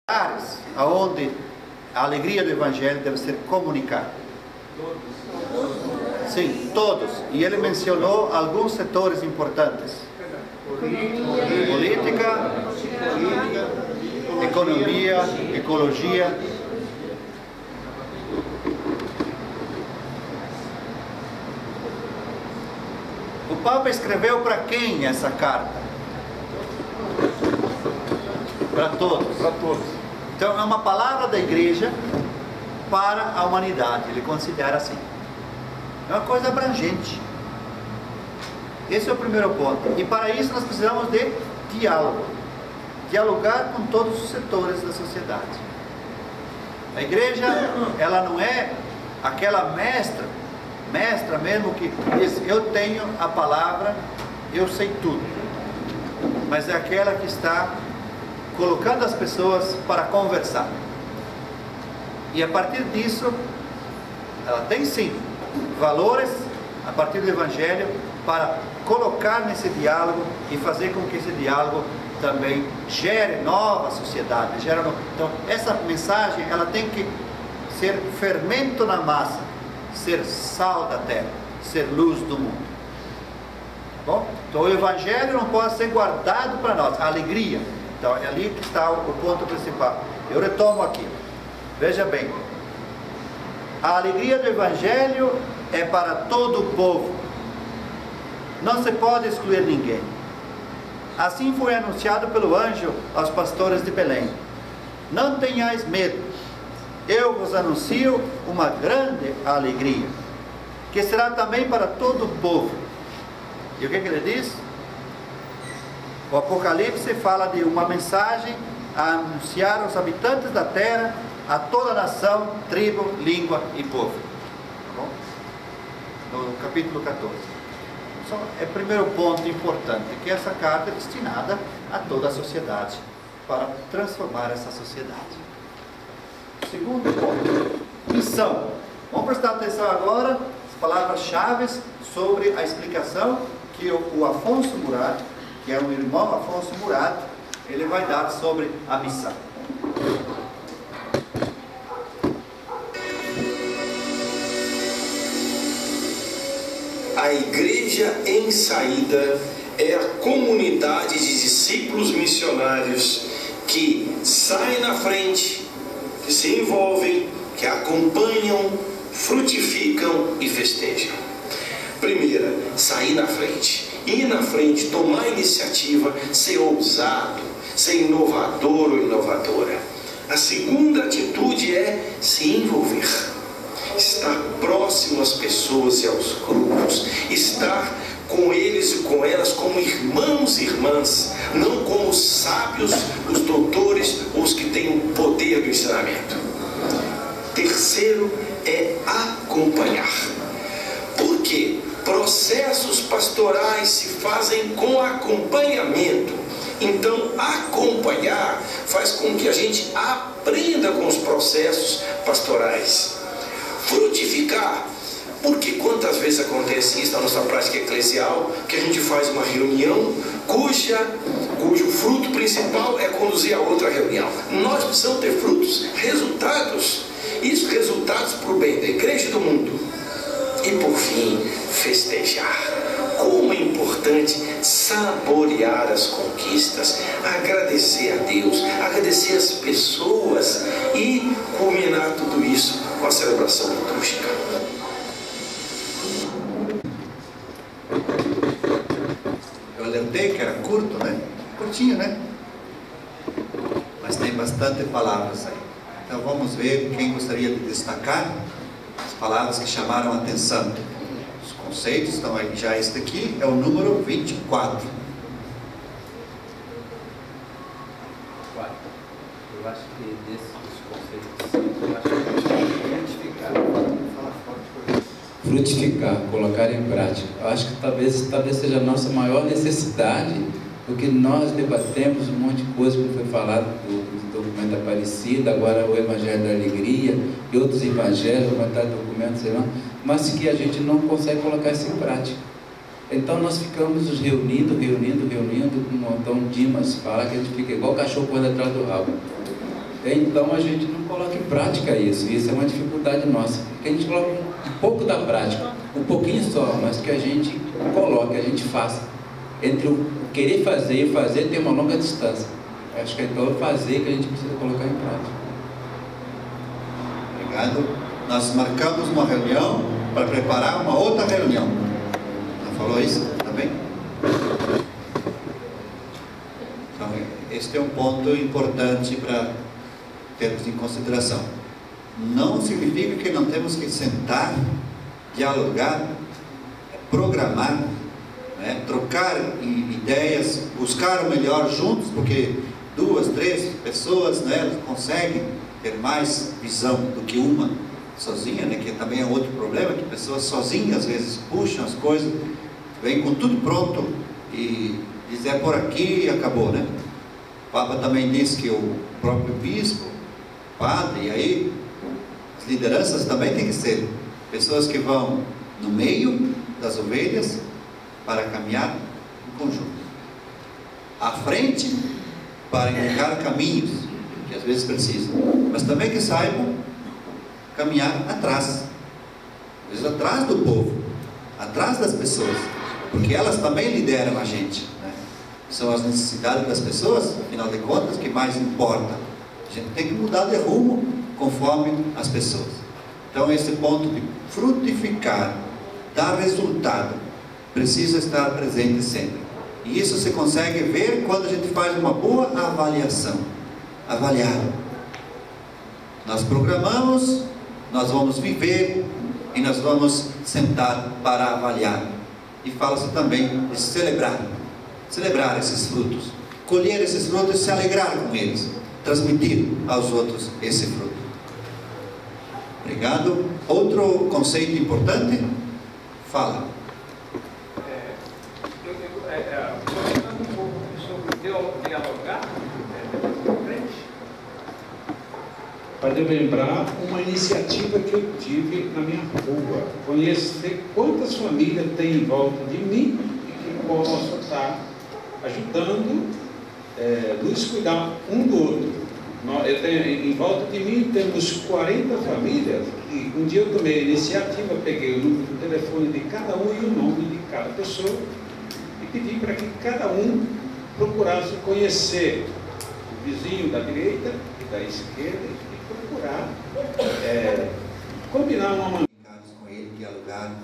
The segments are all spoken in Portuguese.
áreas onde a alegria do Evangelho deve ser comunicada. Sim, todos. E ele mencionou alguns setores importantes: política, economia, ecologia. O Papa escreveu para quem essa carta? Para todos. Para todos. Então é uma palavra da igreja para a humanidade, ele considera assim. É uma coisa abrangente. Esse é o primeiro ponto. E para isso nós precisamos de diálogo. Dialogar com todos os setores da sociedade. A igreja, ela não é aquela mestra mesmo que diz: eu tenho a palavra, eu sei tudo. Mas é aquela que está colocando as pessoas para conversar. E a partir disso, ela tem sim valores a partir do Evangelho para colocar nesse diálogo e fazer com que esse diálogo também gere nova sociedade. Então, essa mensagem, ela tem que ser fermento na massa, ser sal da terra, ser luz do mundo. Tá bom? Então, o Evangelho não pode ser guardado para nós. A alegria. Então, é ali que está o ponto principal. Eu retomo aqui. Veja bem. A alegria do Evangelho é para todo o povo. Não se pode excluir ninguém. Assim foi anunciado pelo anjo aos pastores de Belém: não tenhais medo. Eu vos anuncio uma grande alegria, que será também para todo o povo. E o que ele diz? O Apocalipse fala de uma mensagem a anunciar aos habitantes da terra, a toda nação, tribo, língua e povo. Tá bom? No capítulo 14. Só é o primeiro ponto importante, que essa carta é destinada a toda a sociedade, para transformar essa sociedade. Segundo ponto, missão. Vamos prestar atenção agora às palavras-chave sobre a explicação que o Afonso Murat, que é o irmão Afonso Murat, ele vai dar sobre a missão. A igreja em saída é a comunidade de discípulos missionários que saem na frente, que se envolvem, que acompanham, frutificam e festejam. Primeira, sair na frente. Ir na frente, tomar iniciativa, ser ousado, ser inovador ou inovadora. A segunda atitude é se envolver. Estar próximo às pessoas e aos grupos, estar com eles e com elas como irmãos e irmãs, não como os sábios, os doutores, os que têm o poder do ensinamento. Terceiro é acompanhar. Por quê? Processos pastorais se fazem com acompanhamento. Então, acompanhar faz com que a gente aprenda com os processos pastorais. Frutificar, porque quantas vezes acontece isso na nossa prática eclesial, que a gente faz uma reunião cujo fruto principal é conduzir a outra reunião. Nós precisamos ter frutos, resultados, isso, resultados para o bem da igreja e do mundo. E por fim, festejar. Como é importante saborear as conquistas, agradecer a Deus, agradecer as pessoas e culminar tudo isso com a celebração litúrgica. Eu alertei que era curto, né? Curtinho, né? Mas tem bastante palavras aí. Então vamos ver quem gostaria de destacar as palavras que chamaram a atenção. Os conceitos estão aí, já este aqui é o número 24. Eu acho que desses conceitos, eu acho que frutificar, colocar em prática. Eu acho que talvez seja a nossa maior necessidade, porque nós debatemos um monte de coisa que foi falado do documento da Aparecida, agora o Evangelho da Alegria e outros evangelhos, documentos, mas que a gente não consegue colocar isso em prática. Então nós ficamos nos reunindo, como o Dom Dimas fala, que a gente fica igual cachorro correndo atrás do rabo. Então a gente não coloca em prática isso. Isso é uma dificuldade nossa, porque a gente coloca um pouco da prática, um pouquinho só, mas que a gente coloque, a gente faça. Entre o querer fazer e fazer tem uma longa distância. Acho que é então fazer que a gente precisa colocar em prática. Obrigado. Nós marcamos uma reunião para preparar uma outra reunião. Não falou isso? Tá bem? Então, este é um ponto importante para termos em consideração. Não significa que não temos que sentar, dialogar, programar, né, trocar ideias, buscar o melhor juntos, porque 2, 3 pessoas, né, conseguem ter mais visão do que uma sozinha, né, que também é outro problema, que pessoas sozinhas às vezes puxam as coisas, vêm com tudo pronto e dizem é por aqui e acabou, né? O Papa também disse que o próprio bispo, padre, e aí as lideranças também têm que ser pessoas que vão no meio das ovelhas para caminhar em conjunto, à frente para indicar caminhos que às vezes precisam, mas também que saibam caminhar atrás, às vezes atrás do povo, atrás das pessoas, porque elas também lideram a gente, né? São as necessidades das pessoas, afinal de contas, que mais importa. A gente tem que mudar de rumo conforme as pessoas. Então esse ponto de frutificar, dar resultado, precisa estar presente sempre. E isso se consegue ver quando a gente faz uma boa avaliação. Avaliar. Nós programamos, nós vamos viver e nós vamos sentar para avaliar. E fala-se também de celebrar. Celebrar esses frutos. Colher esses frutos e se alegrar com eles. Transmitir aos outros esse fruto. Obrigado. Outro conceito importante? Fala. Comentando um pouco sobre dialogar, para lembrar uma iniciativa que eu tive na minha rua, conhecer quantas famílias tem em volta de mim e que posso estar ajudando, nos cuidar um do outro. Eu tenho, em volta de mim temos 40 famílias e um dia eu tomei a iniciativa, peguei o número do telefone de cada um e o nome de cada pessoa e pedi para que cada um procurasse conhecer o vizinho da direita e da esquerda e procurar combinar uma maneira com ele, dialogar.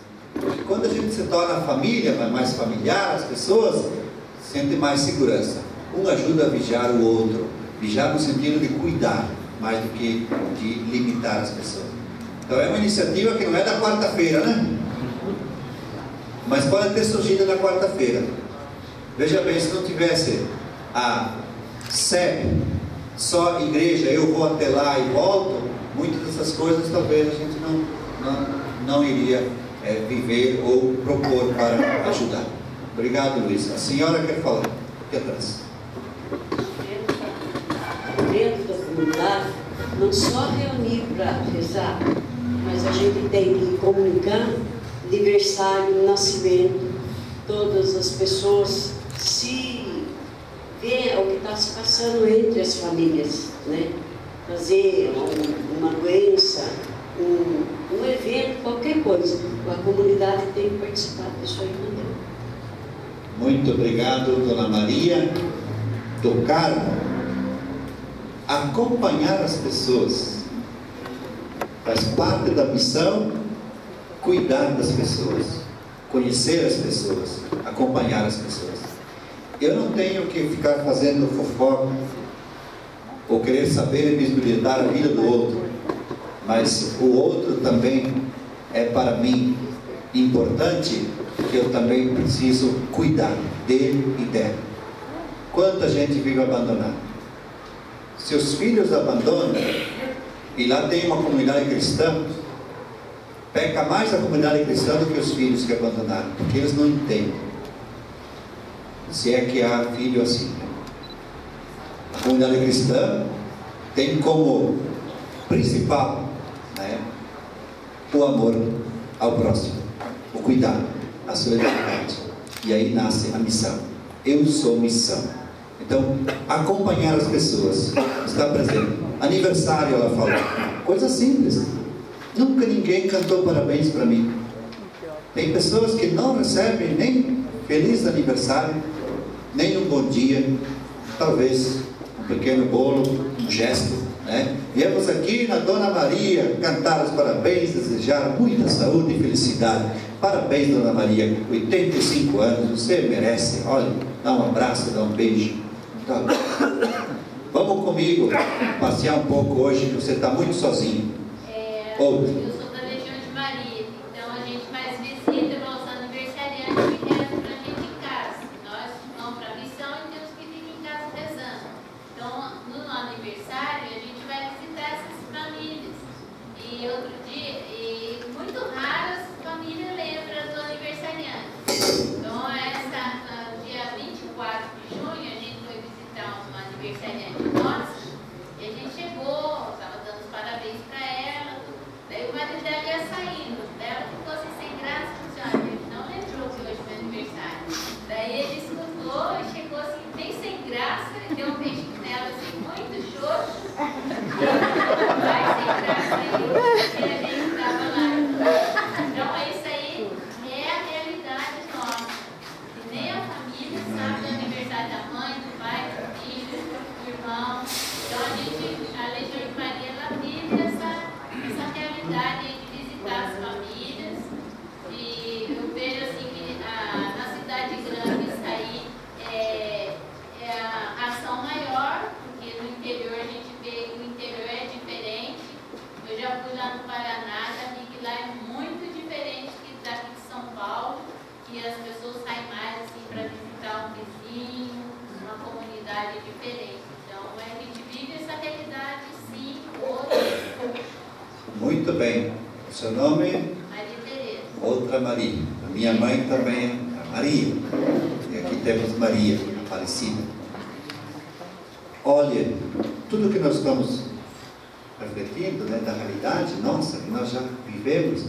Quando a gente se torna família, mais familiar, as pessoas sentem mais segurança. Um ajuda a vigiar o outro. Vigiar no sentido de cuidar, mais do que de limitar as pessoas. Então é uma iniciativa que não é da quarta-feira, né? Mas pode ter surgido na quarta-feira. Veja bem, se não tivesse a SEB, só igreja, eu vou até lá e volto, muitas dessas coisas talvez a gente não iria viver ou propor para ajudar. Obrigado, Luiz. A senhora quer falar? Aqui atrás. Dentro da comunidade, não só reunir para rezar, mas a gente tem que comunicar aniversário, nascimento, todas as pessoas se ver o que está se passando entre as famílias, né? Fazer uma doença, um evento, qualquer coisa, a comunidade tem que participar disso aí também. Muito obrigado, Dona Maria. Do Carmo. Acompanhar as pessoas faz parte da missão, cuidar das pessoas, conhecer as pessoas, acompanhar as pessoas. Eu não tenho que ficar fazendo fofoca ou querer saber e visibilizar a vida do outro, mas o outro também é para mim importante, que eu também preciso cuidar dele e dela. Quanta gente vive abandonada. Se os filhos abandonam, e lá tem uma comunidade cristã, peca mais a comunidade cristã do que os filhos que abandonaram, porque eles não entendem, se é que há filho assim. A comunidade cristã tem como principal, né, o amor ao próximo, o cuidado, a solidariedade, e aí nasce a missão. Eu sou missão. Então, acompanhar as pessoas, estar presente, Aniversário, ela falou. Coisa simples. Nunca ninguém cantou parabéns para mim. Tem pessoas que não recebem nem feliz aniversário, nem um bom dia, talvez um pequeno bolo, um gesto, né? Viemos aqui na Dona Maria cantar os parabéns, desejar muita saúde e felicidade. Parabéns, Dona Maria, 85 anos, você merece. Olha, dá um abraço, dá um beijo. Tá. Vamos comigo passear um pouco hoje, que você está muito sozinho. Outra. Eu sou da Legião de Maria, então a gente faz visita aos aniversariantes e reza para a gente em casa. Nós vamos para a missão e temos que ficar em casa rezando. Então, no aniversário, a gente vai visitar essas famílias. E outro dia, muito raro as famílias lembram do aniversariante. Então, dia 24 de junho, a gente foi visitar uma aniversariante nossa e a gente chegou, estava dando os parabéns para ela. Daí o marido dela ia saindo, ela ficou assim sem graça, disse, olha, ele não lembrou que hoje foi aniversário. Daí ele escutou e chegou assim, bem sem graça, e deu um beijinho nela assim, muito xoxo. Vai sem graça aí, porque a gente estava lá. Então isso aí é a realidade nossa. E nem a família sabe do aniversário da mãe, do pai, do filho, do irmão. Então a Legião de Maria, ela vive essa realidade de visitar as famílias, e eu vejo assim que na cidade grande isso aí é a ação maior, porque no interior a gente vê que o interior é diferente. Eu já fui lá no Paraná, já vi que lá é muito diferente que daqui de São Paulo, que as pessoas saem mais assim para visitar um vizinho, uma comunidade diferente. Então a gente vive essa realidade sim hoje. Muito bem. O seu nome? Maria Tereza. Outra Maria. A minha mãe também é Maria. E aqui temos Maria Aparecida. Olha, tudo que nós estamos refletindo, né, da realidade nossa, que nós já vivemos,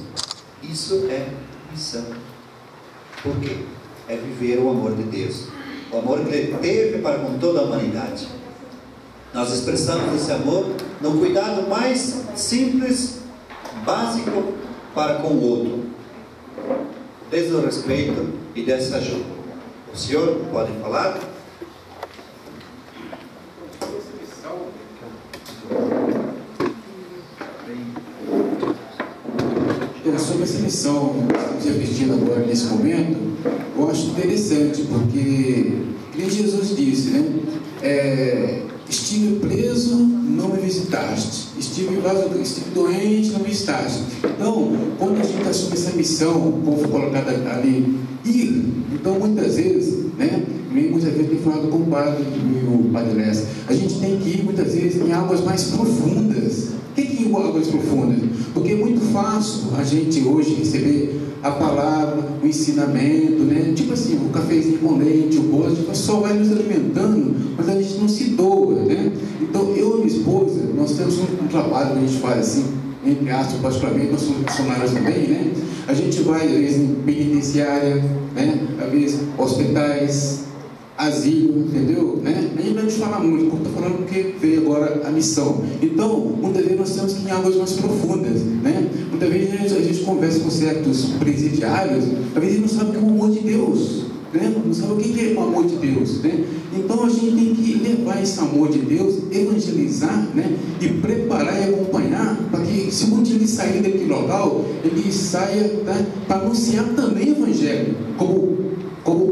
isso é missão. Por quê? É viver o amor de Deus. O amor que Ele teve para com toda a humanidade. Nós expressamos esse amor no cuidado mais simples, básico para com o outro, desde o respeito e dessa ajuda. O senhor pode falar? Sobre essa missão que estamos repetindo agora nesse momento, eu acho interessante, porque nem Jesus disse, né? Estive preso, não me visitaste. Estive doente, não me visitaste. Então, quando a gente está sobre essa missão, como foi colocada ali, ir, então muitas vezes, né? Muitas vezes tem falado com o padre e o padre Lessa, a gente tem que ir muitas vezes em águas mais profundas. O que é águas profundas? Porque é muito fácil a gente hoje receber a palavra, o ensinamento, né? Tipo assim, o cafezinho com leite, o bolo, tipo, só vai nos alimentando, mas a gente não se doa, né? Então, eu e minha esposa, nós temos um trabalho que a gente faz assim, entre aspas, particularmente, nós somos funcionários também, né? A gente vai, às vezes, em penitenciária, né? Às vezes, hospitais, asilo, entendeu? Né? A gente não fala muito, como estou falando porque veio agora a missão. Então, muitas vezes nós temos que ir em águas mais profundas, né? Muitas vezes a gente conversa com certos presidiários, às vezes não sabe o que é o amor de Deus, né? Não sabe o que é o amor de Deus, né? Então a gente tem que levar esse amor de Deus, evangelizar, né? E preparar e acompanhar para que, se um dia ele sair daquele local, ele saia, tá? Para anunciar também o evangelho, como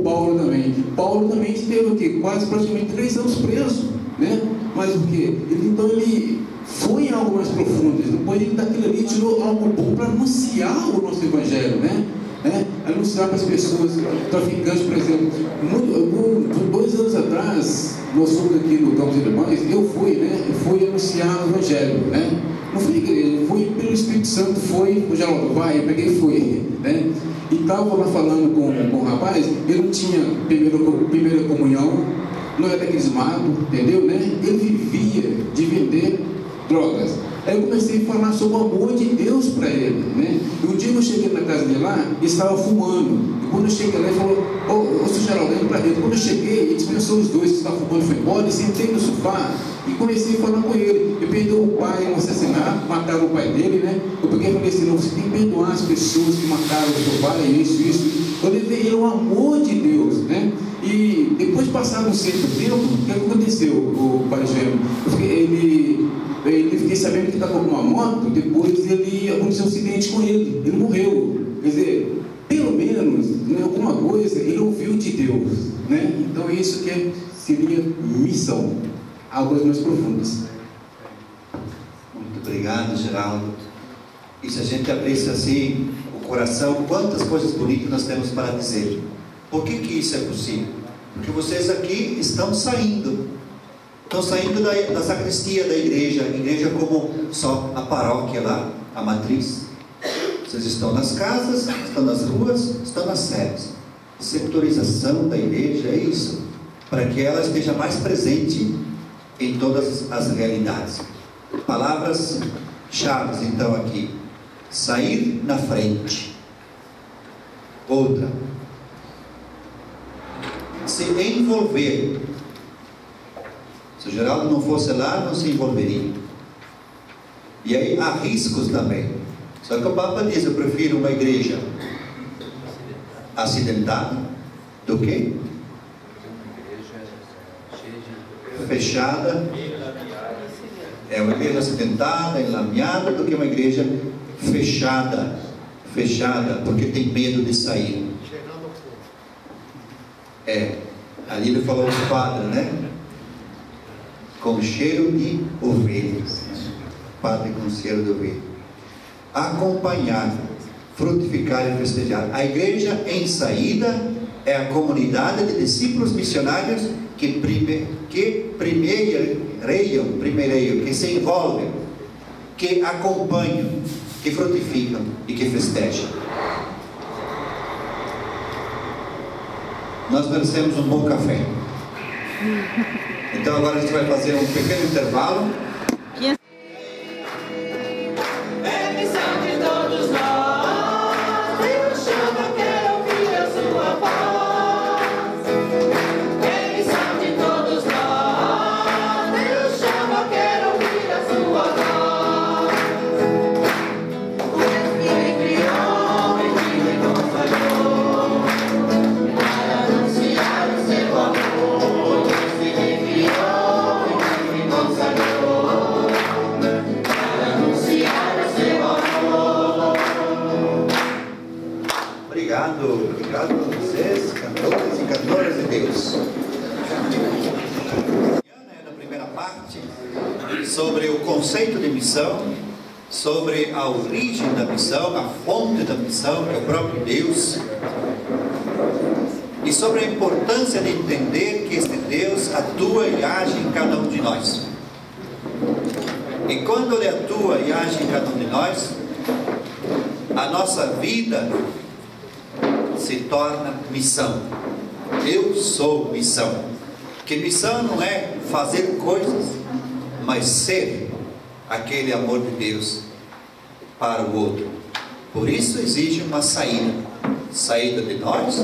Paulo também. Paulo também esteve o quê? Quase praticamente 3 anos preso, né? Mas o quê? Então ele foi em algo mais profundo. Depois ele daquilo ali tirou algo bom para anunciar o nosso evangelho, né? Anunciar para as pessoas, traficantes, por exemplo. 2 anos atrás, nós fomos aqui no Campos Alemães, eu fui anunciar o evangelho, né? Não fui igreja, fui pelo Espírito Santo, já vai, peguei e fui, né? E estava lá falando com o rapaz, ele não tinha primeira comunhão, não era crismado, entendeu, né? Ele vivia de vender drogas. Aí eu comecei a falar sobre o amor de Deus para ele, né? E um dia eu cheguei na casa dele lá, ele estava fumando. E quando eu cheguei lá, ele falou: ô seu Geraldo, entra pra dentro. Quando eu cheguei, ele dispensou os dois que estavam fumando, foi embora, e sentei no sofá e comecei a falar com ele. Ele perdoou o pai, um assassinato, mataram o pai dele, né? Eu peguei e falei assim: não, você tem que perdoar as pessoas que mataram o seu pai, isso. Eu levei ele ao amor de Deus, né? E depois de passar um certo tempo, o que aconteceu, o pai Gêmeo? Ele fiquei sabendo que estava com uma moto, depois aconteceu um acidente com ele morreu. Quer dizer, pelo menos, né, alguma coisa ele ouviu de Deus, né? Então isso que seria missão, algo mais profundas. Muito obrigado, Geraldo. E se a gente abrisse assim o coração, quantas coisas bonitas nós temos para dizer. Por que isso é possível? Porque vocês aqui estão saindo da sacristia da igreja como só a paróquia lá, a matriz. Vocês estão nas casas, estão nas ruas, estão nas sedes. Sectorização da igreja é isso, para que ela esteja mais presente em todas as realidades. Palavras-chave então aqui: sair na frente. Outra, se envolver. Se o Geraldo não fosse lá, não se envolveria. E aí há riscos também. Só que o Papa diz: eu prefiro uma igreja acidentada do que fechada. É uma igreja acidentada, enlameada, do que uma igreja fechada, porque tem medo de sair. Ali ele falou os padres, né? Com cheiro de ovelhas. Padre com cheiro de ovelha. Acompanhar, frutificar e festejar. A igreja em saída é a comunidade de discípulos missionários que primeireiam, que se envolvem, que acompanham, que frutificam e que festejam. Nós merecemos um bom café. Então agora a gente vai fazer um pequeno intervalo. É missão de todos nós. Deus chama, quer ouvir a sua voz. É missão de todos nós. Deus chama, quer ouvir a sua voz. O Deus que me criou e que me consagrou para anunciar o seu amor. Deus que me criou e que me consagrou para anunciar o seu amor. Obrigado a vocês, cantores e cantoras de Deus. Na primeira parte, sobre o conceito de missão, sobre a origem da missão, a fonte da missão, que é o próprio Deus, e sobre a importância de entender que este Deus atua e age em cada um de nós. E quando Ele atua e age em cada um de nós, a nossa vida se torna missão. Eu sou missão. Que missão não é fazer coisas, mas ser aquele amor de Deus para o outro. Por isso exige uma saída. Saída de nós,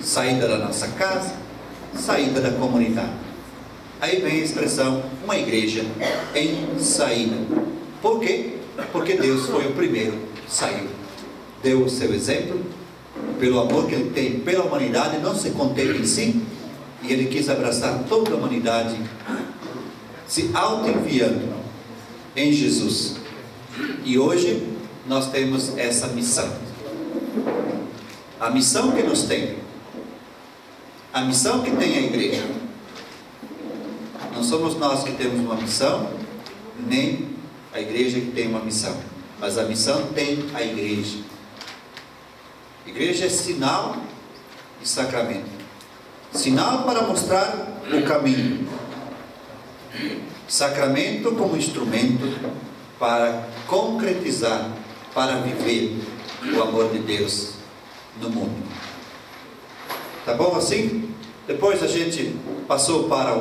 saída da nossa casa, saída da comunidade. Aí vem a expressão, uma igreja em saída. Por quê? Porque Deus foi o primeiro que saiu. Deu o seu exemplo, pelo amor que Ele tem pela humanidade, não se conteve em si, e Ele quis abraçar toda a humanidade, se auto-enviando em Jesus. E hoje nós temos essa missão. A missão que nos tem, a missão que tem a igreja. Não somos nós que temos uma missão, nem a igreja que tem uma missão, mas a missão tem a igreja. A igreja é sinal e sacramento. Sinal para mostrar o caminho. Sacramento como instrumento para concretizar, para viver o amor de Deus no mundo. Tá bom assim? Depois a gente passou para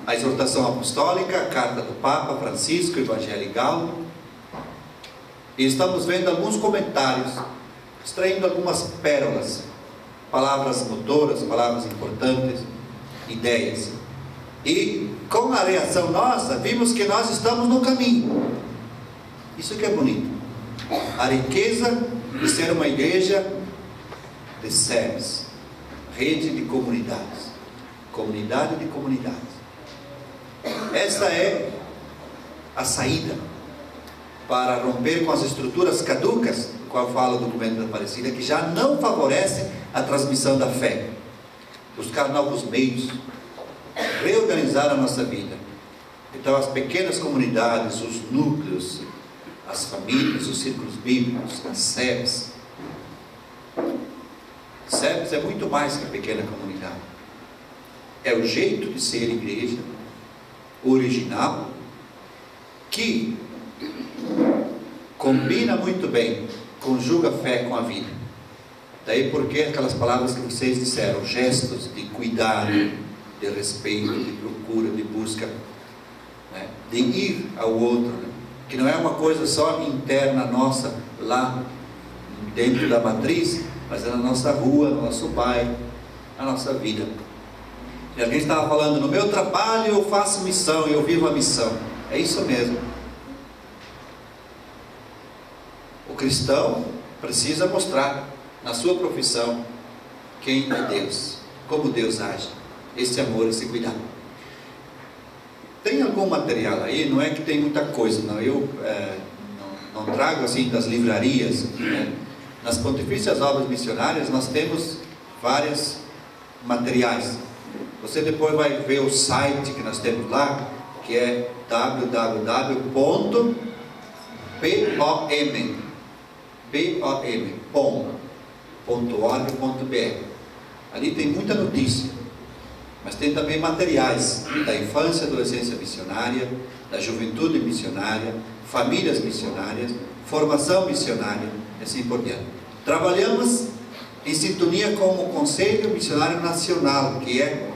a exortação apostólica, a carta do Papa Francisco, Evangelho Gaudium. E estamos vendo alguns comentários, extraindo algumas pérolas, palavras motoras, palavras importantes, ideias. E com a reação nossa, vimos que nós estamos no caminho. Isso que é bonito. A riqueza de ser uma igreja de service, rede de comunidades, comunidade de comunidades. Essa é a saída para romper com as estruturas caducas, do qual fala o documento da Aparecida, que já não favorece a transmissão da fé. Buscar novos meios, reorganizar a nossa vida. Então as pequenas comunidades, os núcleos, as famílias, os círculos bíblicos, as SEBs. SEBs é muito mais que a pequena comunidade. É o jeito de ser igreja original, que combina muito bem, conjuga a fé com a vida. Daí porque aquelas palavras que vocês disseram, gestos de cuidado, de respeito, de procura, de busca, né? De ir ao outro, né? Que não é uma coisa só interna nossa, lá dentro da matriz, mas é na nossa rua, no nosso bairro, na nossa vida. E alguém estava falando, no meu trabalho eu faço missão, eu vivo a missão. É isso mesmo. O cristão precisa mostrar na sua profissão quem é Deus, como Deus age, esse amor, esse cuidado. Tem algum material aí? Não é que tem muita coisa, não. Eu não trago assim das livrarias, né? Nas Pontifícias Obras Missionárias nós temos vários materiais. Você depois vai ver o site que nós temos lá, que é www.pom.org.br. Ali tem muita notícia, mas tem também materiais da infância e adolescência missionária, da juventude missionária, famílias missionárias, formação missionária, e assim por diante. Trabalhamos em sintonia com o Conselho Missionário Nacional, que é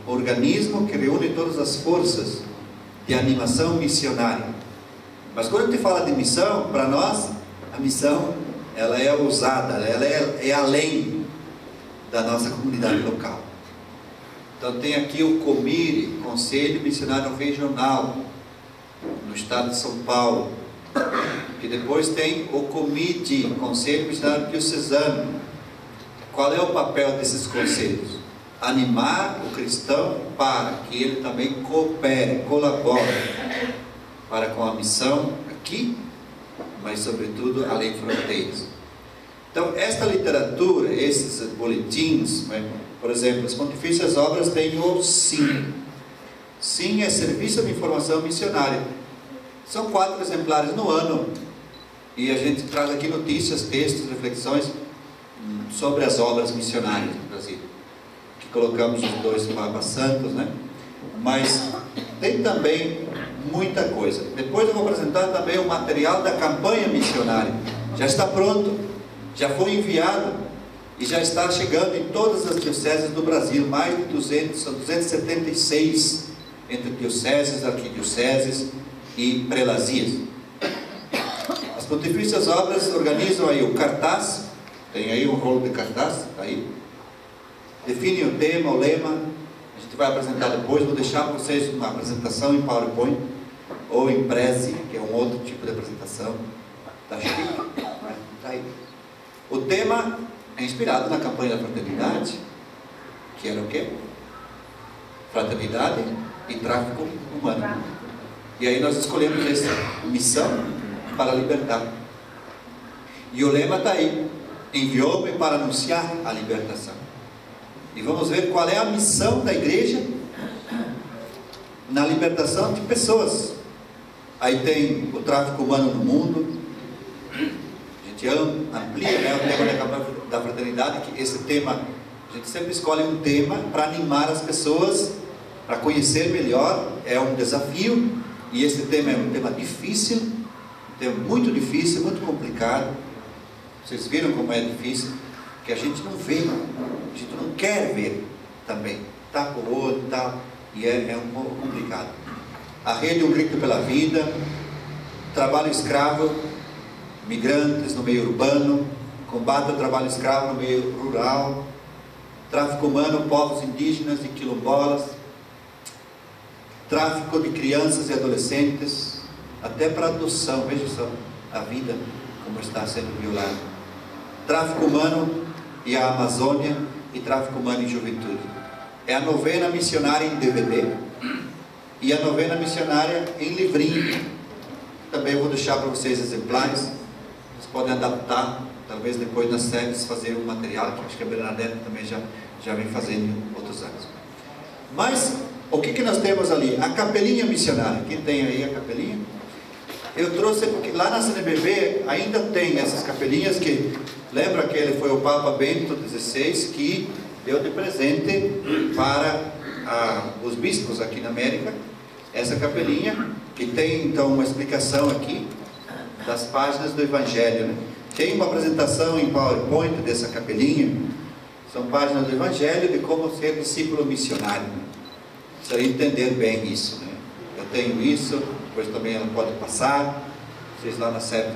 o organismo que reúne todas as forças de animação missionária. Mas quando a gente fala de missão, para nós, a missão ela é ousada, ela é além da nossa comunidade local. Então tem aqui o COMIRE, Conselho Missionário Regional, no estado de São Paulo, que depois tem o COMIDI, Conselho Missionário Diocesano. Qual é o papel desses conselhos? Animar o cristão para que ele também coopere, colabore para com a missão aqui, mas sobretudo além fronteiras. Então esta literatura, esses boletins, né? Por exemplo, as Pontifícias Obras têm o SIM. SIM é Serviço de Informação Missionária. São 4 exemplares no ano e a gente traz aqui notícias, textos, reflexões sobre as obras missionárias no Brasil, que colocamos os 2 Papas Santos, né? Mas tem também muita coisa. Depois eu vou apresentar também o material da campanha missionária. Já está pronto, já foi enviado e já está chegando em todas as dioceses do Brasil, mais de 276 entre dioceses, arquidioceses e prelazias. As Pontifícias Obras organizam aí o cartaz, tem aí um rolo de cartaz, tá aí. Definem o tema, o lema, a gente vai apresentar depois, vou deixar para vocês uma apresentação em PowerPoint, ou em Prezi, que é um outro tipo de apresentação, tá chique, tá aí. O tema é inspirado na campanha da fraternidade, que era o quê? Fraternidade e tráfico humano. E aí nós escolhemos essa missão para libertar. E o lema está aí: enviou-me para anunciar a libertação. E vamos ver qual é a missão da igreja na libertação de pessoas. Aí tem o tráfico humano no mundo. A gente amplia, né, o tema da campanha da fraternidade, que esse tema, a gente sempre escolhe um tema para animar as pessoas, para conhecer melhor, é um desafio, e esse tema é um tema difícil, um tema muito difícil, muito complicado. Vocês viram como é difícil, que a gente não vê, a gente não quer ver também, tapa o olho e tal, e é um pouco complicado. A rede Um Grito pela Vida, trabalho escravo, migrantes no meio urbano, combate ao trabalho escravo no meio rural, tráfico humano, povos indígenas e quilombolas, tráfico de crianças e adolescentes, até para adoção. Veja só a vida como está sendo violada. Tráfico humano e a Amazônia, e tráfico humano em juventude. É a novena missionária em DVD e a novena missionária em livrinho. Também vou deixar para vocês exemplares. Vocês podem adaptar, talvez depois nas séries fazer um material, que acho que a Bernadette também já vem fazendo em outros anos. Mas o que nós temos ali? A capelinha missionária. Quem tem aí a capelinha? Eu trouxe, porque lá na CNBB ainda tem essas capelinhas que, lembra que ele foi o Papa Bento XVI que deu de presente para os bispos aqui na América, essa capelinha, que tem então uma explicação aqui das páginas do Evangelho, né? Tem uma apresentação em PowerPoint dessa capelinha, são páginas do Evangelho de como ser discípulo missionário, né? Precisa entender bem isso, né? Eu tenho isso, depois também ela pode passar, vocês lá na série